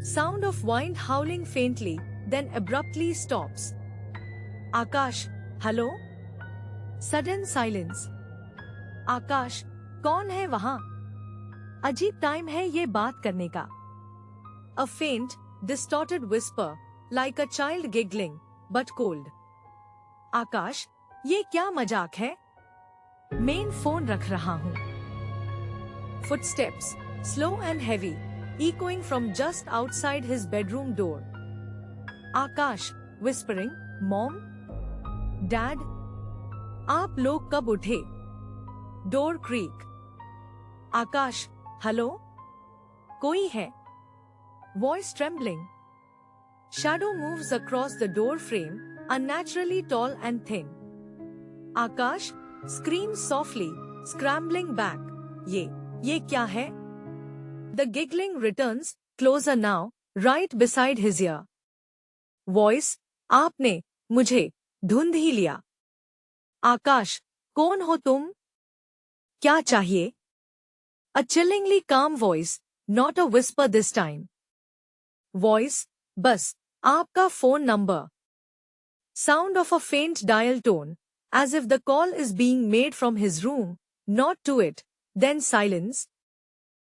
Sound of wind howling faintly, then abruptly stops. Akash, hello? Sudden silence. आकाश, कौन है वहां? अजीब टाइम है ये बात करने का. A faint, distorted whisper, like a child giggling, but cold. आकाश, ये क्या मजाक है? मेन फोन रख रहा हूं. Footsteps, slow and heavy, echoing from just outside his bedroom door. Akash, whispering, Mom? Dad? आप लोग कब उठे? Door creak. आकाश, हेलो? कोई है? Voice trembling. Shadow moves across the door frame, unnaturally tall and thin. Akash screams softly, scrambling back. ये क्या है? The giggling returns, closer now, right beside his ear. Voice, आपने मुझे ढूंढ ही लिया. आकाश, कौन हो तुम? क्या चाहिए? A chillingly calm voice, not a whisper this time. Voice, बस आपका phone number. Sound of a faint dial tone, as if the call is being made from his room, not to it. Then silence,